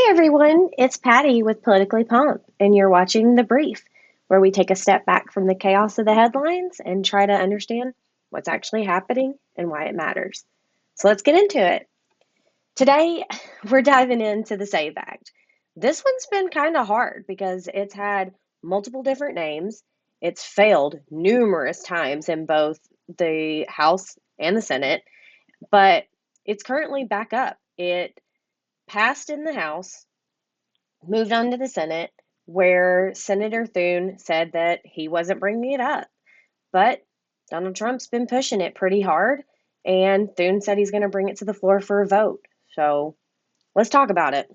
Everyone, it's Patty with Politically POMP, and you're watching The Brief, where we take a step back from the chaos of the headlines and try to understand what's actually happening and why it matters. So let's get into it. Today, we're diving into the SAVE Act. This one's been kind of hard because it's had multiple different names. It's failed numerous times in both the House and the Senate, but it's currently back up. It passed in the House, moved on to the Senate, where Senator Thune said that he wasn't bringing it up. But Donald Trump's been pushing it pretty hard, and Thune said he's going to bring it to the floor for a vote. So let's talk about it.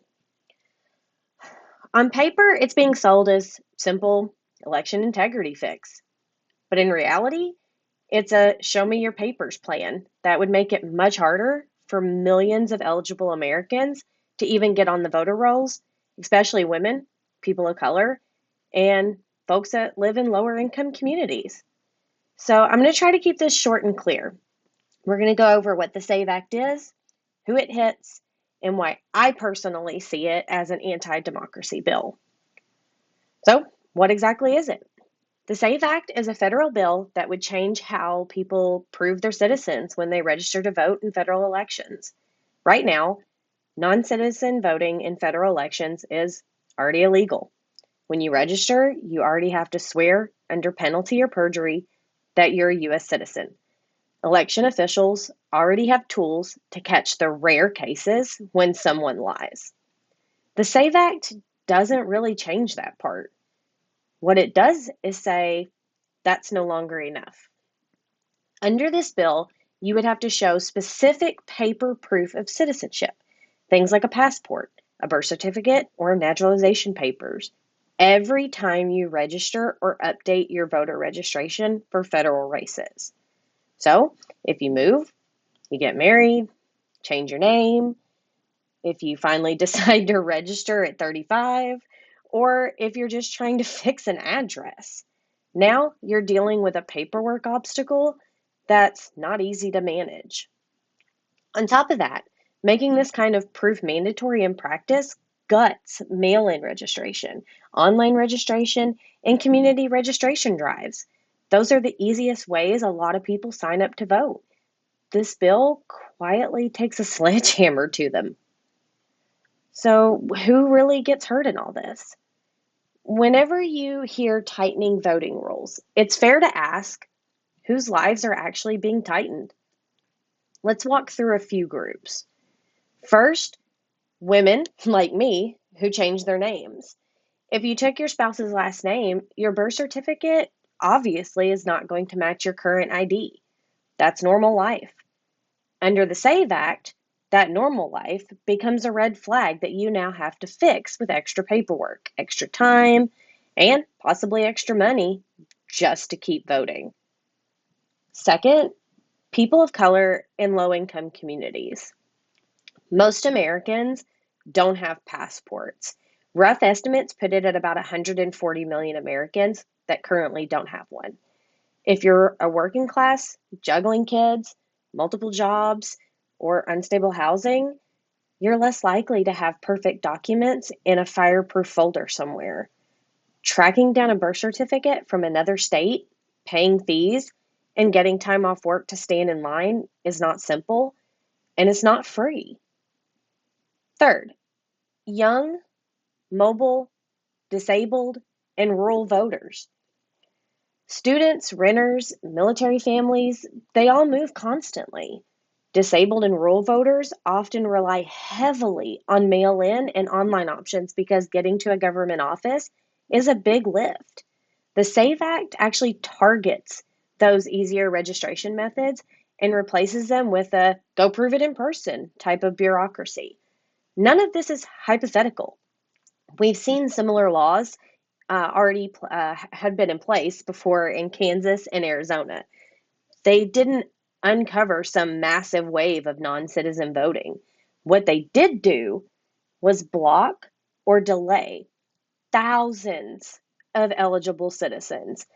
On paper, it's being sold as simple election integrity fix. But in reality, it's a show me your papers plan that would make it much harder for millions of eligible Americans to even get on the voter rolls, especially women, people of color, and folks that live in lower income communities. So I'm going to try to keep this short and clear. We're going to go over what the SAVE Act is, who it hits, and why I personally see it as an anti-democracy bill. So what exactly is it? The SAVE Act is a federal bill that would change how people prove they're citizens when they register to vote in federal elections. Right now, non-citizen voting in federal elections is already illegal. When you register, you already have to swear under penalty or perjury that you're a U.S. citizen. Election officials already have tools to catch the rare cases when someone lies. The SAVE Act doesn't really change that part. What it does is say that's no longer enough. Under this bill, you would have to show specific paper proof of citizenship, things like a passport, a birth certificate, or naturalization papers, every time you register or update your voter registration for federal races. So, if you move, you get married, change your name, if you finally decide to register at 35, or if you're just trying to fix an address. Now you're dealing with a paperwork obstacle that's not easy to manage. On top of that, making this kind of proof mandatory in practice guts mail-in registration, online registration, and community registration drives. Those are the easiest ways a lot of people sign up to vote. This bill quietly takes a sledgehammer to them. So, who really gets hurt in all this? Whenever you hear tightening voting rules, it's fair to ask whose lives are actually being tightened. Let's walk through a few groups. First, women like me who change their names. If you took your spouse's last name, your birth certificate obviously is not going to match your current ID. That's normal life. Under the SAVE Act, that normal life becomes a red flag that you now have to fix with extra paperwork, extra time, and possibly extra money just to keep voting. Second, people of color in low-income communities. Most Americans don't have passports. Rough estimates put it at about 140 million Americans that currently don't have one. If you're a working class, juggling kids, multiple jobs, or unstable housing, you're less likely to have perfect documents in a fireproof folder somewhere. Tracking down a birth certificate from another state, paying fees, and getting time off work to stand in line is not simple, and it's not free. Third, young, mobile, disabled, and rural voters. Students, renters, military families, they all move constantly. Disabled and rural voters often rely heavily on mail-in and online options because getting to a government office is a big lift. The SAVE Act actually targets those easier registration methods and replaces them with a go prove it in person type of bureaucracy. None of this is hypothetical. We've seen similar laws already had been in place before in Kansas and Arizona. They didn't uncover some massive wave of non-citizen voting. What they did do was block or delay thousands of eligible citizens,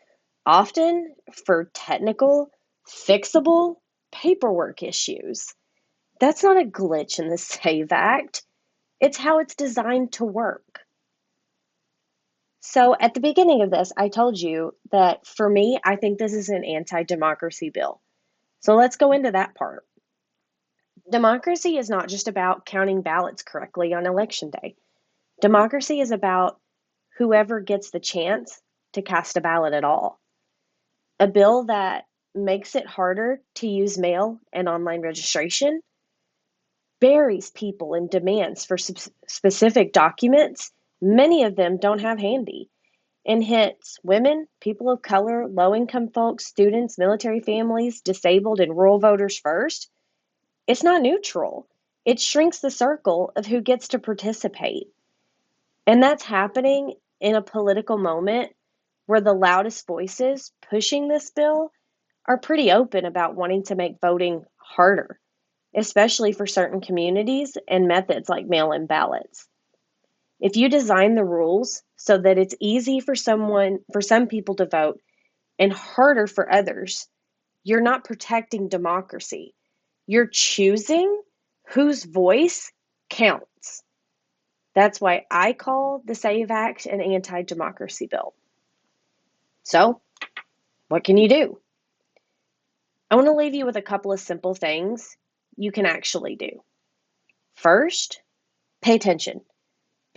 often for technical, fixable paperwork issues. That's not a glitch in the SAVE Act. It's how it's designed to work. So at the beginning of this, I told you that for me, I think this is an anti-democracy bill. So let's go into that part. Democracy is not just about counting ballots correctly on election day. Democracy is about whoever gets the chance to cast a ballot at all. A bill that makes it harder to use mail and online registration buries people in demands for specific documents many of them don't have handy, and hits women, people of color, low income folks, students, military families, disabled, and rural voters first. It's not neutral. It shrinks the circle of who gets to participate. And that's happening in a political moment where the loudest voices pushing this bill are pretty open about wanting to make voting harder, especially for certain communities and methods like mail in ballots. If you design the rules so that it's easy for some people to vote and harder for others, you're not protecting democracy. You're choosing whose voice counts. That's why I call the SAVE Act an anti-democracy bill. So, what can you do? I want to leave you with a couple of simple things you can actually do. First, pay attention.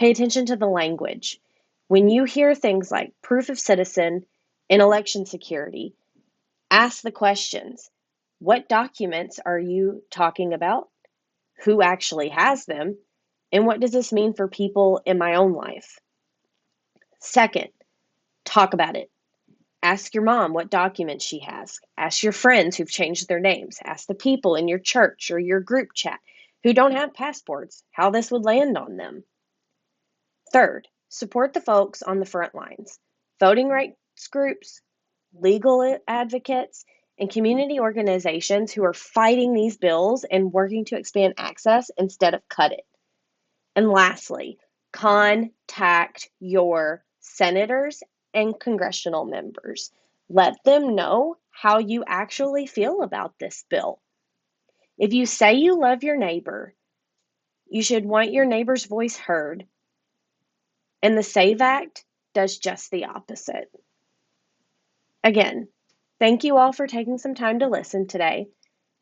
Pay attention to the language. When you hear things like proof of citizen and election security, ask the questions. What documents are you talking about? Who actually has them? And what does this mean for people in my own life? Second, talk about it. Ask your mom what documents she has. Ask your friends who've changed their names. Ask the people in your church or your group chat who don't have passports how this would land on them. Third, support the folks on the front lines. Voting rights groups, legal advocates, and community organizations who are fighting these bills and working to expand access instead of cut it. And lastly, contact your senators and congressional members. Let them know how you actually feel about this bill. If you say you love your neighbor, you should want your neighbor's voice heard. And the SAVE Act does just the opposite. Again, thank you all for taking some time to listen today.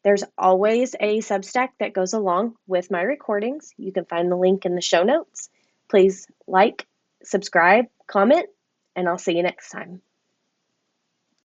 There's always a Substack that goes along with my recordings. You can find the link in the show notes. Please like, subscribe, comment, and I'll see you next time.